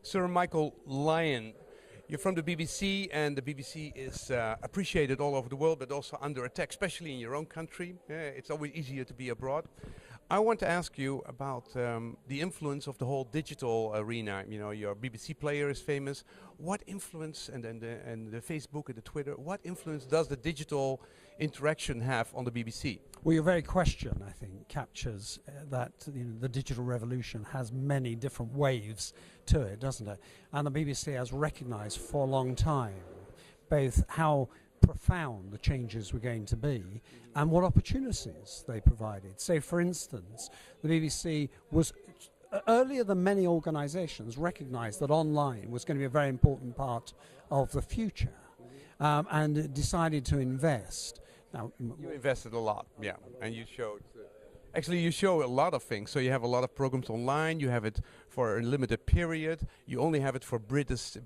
Sir Michael Lyon, you're from the BBC, and the BBC is appreciated all over the world, but also under attack, especially in your own country. It's always easier to be abroad. I want to ask you about the influence of the whole digital arena. You know, your BBC player is famous. What influence, and the Facebook and the Twitter, what influence does the digital interaction have on the BBC? Well, your very question, I think, captures that the digital revolution has many different waves to it, doesn't it? And the BBC has recognised for a long time both how profound the changes were going to be and what opportunities they provided. So, for instance, the BBC was earlier than many organisations recognised that online was going to be a very important part of the future, and decided to invest. Now, you invested a lot, yeah, and you showed. Actually, you show a lot of things. So you have a lot of programs online. You have it for a limited period. You only have it for British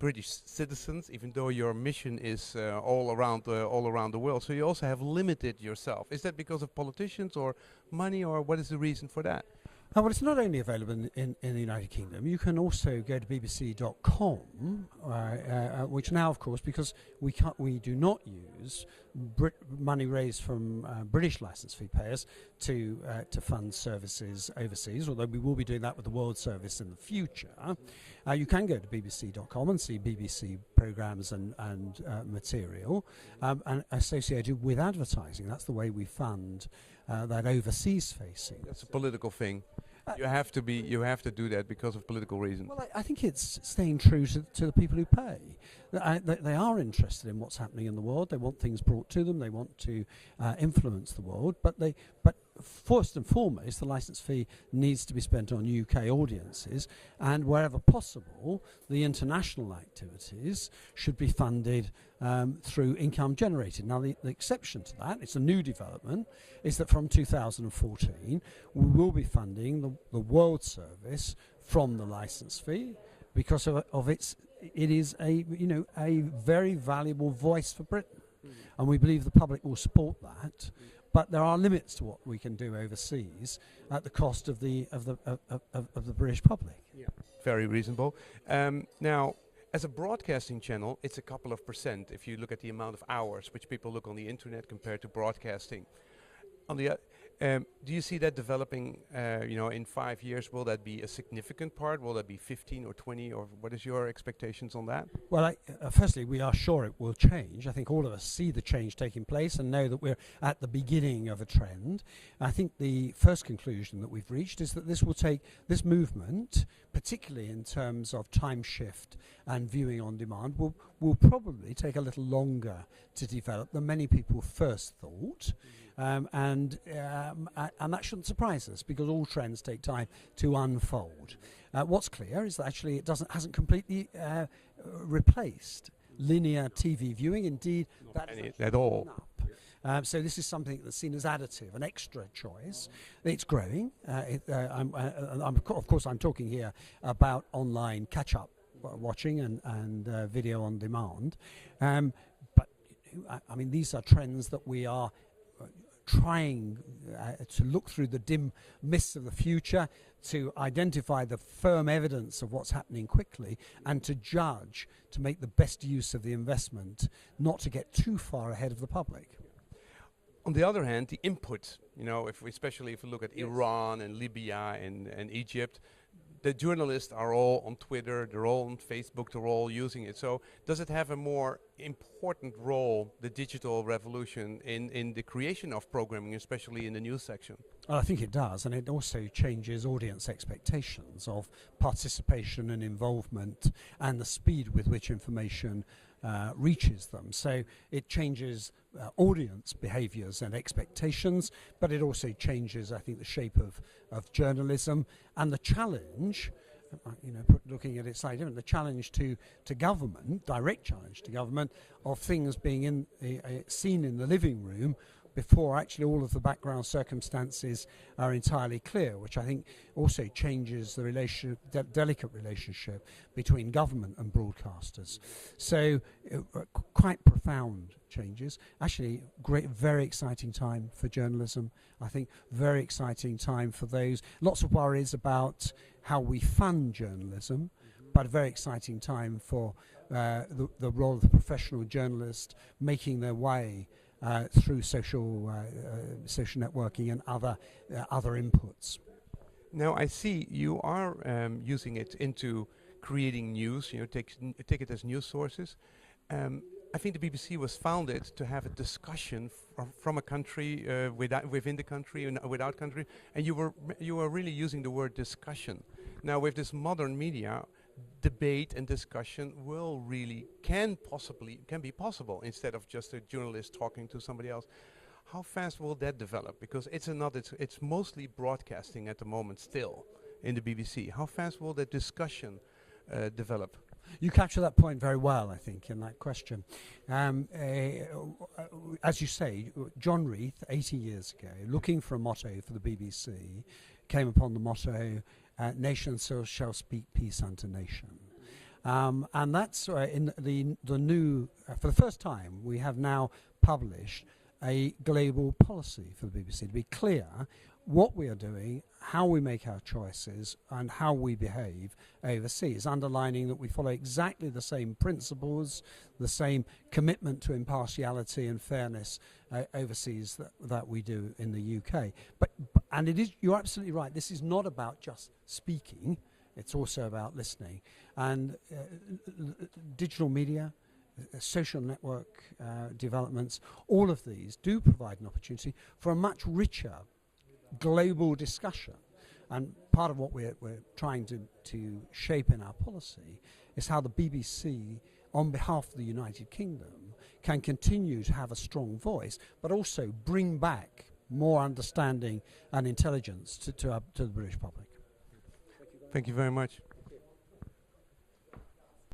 citizens, even though your mission is all around the world. So you also have limited yourself. Is that because of politicians or money, or what is the reason for that? Well, it's not only available in the United Kingdom. You can also go to bbc.com, which now, of course, because we do not use money raised from British licence fee payers to fund services overseas, although we will be doing that with the World Service in the future. You can go to bbc.com and see BBC programmes and material and associated with advertising. That's the way we fund that overseas facing. That's a political thing. You have to do that because of political reasons. Well, I think it's staying true to the people who pay. They are interested in what's happening in the world. They want things brought to them. They want to influence the world. But first and foremost, the licence fee needs to be spent on UK audiences, and wherever possible, the international activities should be funded through income generated. Now, the exception to that, it's a new development, is that from 2014, we will be funding the World Service from the licence fee because of it is a very valuable voice for Britain, and we believe the public will support that. But there are limits to what we can do overseas at the cost of the British public. Yeah, very reasonable. Now, as a broadcasting channel, it's a couple of percent if you look at the amount of hours which people look on the internet compared to broadcasting. Do you see that developing? In 5 years, will that be a significant part? Will that be 15 or 20, or what is your expectations on that? Well, firstly, we are sure it will change. I think all of us see the change taking place and know that we're at the beginning of a trend. I think the first conclusion that we've reached is that this movement, particularly in terms of time shift and viewing on demand, will probably take a little longer to develop than many people first thought. And that shouldn't surprise us because all trends take time to unfold. What's clear is that actually it hasn't completely replaced linear TV viewing. Indeed, that is at all. So this is something that's seen as additive, an extra choice. It's growing. Of course, I'm talking here about online catch-up watching and video on demand. But I mean, these are trends that we are trying to look through the dim mists of the future, to identify the firm evidence of what's happening quickly, and to judge, to make the best use of the investment, not to get too far ahead of the public. On the other hand, the input, especially if we look at Iran and Libya and Egypt, the journalists are all on Twitter, they're all on Facebook, they're all using it. So does it have a more important role, the digital revolution, in the creation of programming, especially in the news section? Well, I think it does, and it also changes audience expectations of participation and involvement and the speed with which information reaches them. So it changes audience behaviours and expectations, but it also changes, I think, the shape of journalism and the challenge, looking at it slightly different, the challenge to government, direct challenge to government, of things being seen in the living room before actually all of the background circumstances are entirely clear, which I think also changes the delicate relationship between government and broadcasters. So quite profound changes. Actually, very exciting time for journalism. I think very exciting time for those. Lots of worries about how we fund journalism, but a very exciting time for the role of the professional journalist making their way through social networking and other inputs. Now I see you are using it into creating news. Take it as news sources. I think the BBC was founded to have a discussion from a country within the country and without country, and you were really using the word discussion. Now with this modern media, debate and discussion can be possible instead of just a journalist talking to somebody else. How fast will that develop? Because it's mostly broadcasting at the moment still in the BBC. How fast will that discussion develop? You capture that point very well, I think, in that question. As you say, John Reith, 80 years ago, looking for a motto for the BBC, came upon the motto, "Nation shall speak peace unto nation." And that's in the new, for the first time, we have now published a global policy for the BBC to be clear what we are doing, how we make our choices, and how we behave overseas, underlining that we follow exactly the same principles, the same commitment to impartiality and fairness overseas that we do in the UK. And you're absolutely right, this is not about just speaking, it's also about listening. And digital media, social network developments, all of these do provide an opportunity for a much richer global discussion. And part of what we're trying to shape in our policy is how the BBC, on behalf of the United Kingdom, can continue to have a strong voice, but also bring back more understanding and intelligence to the British public. Thank you very much.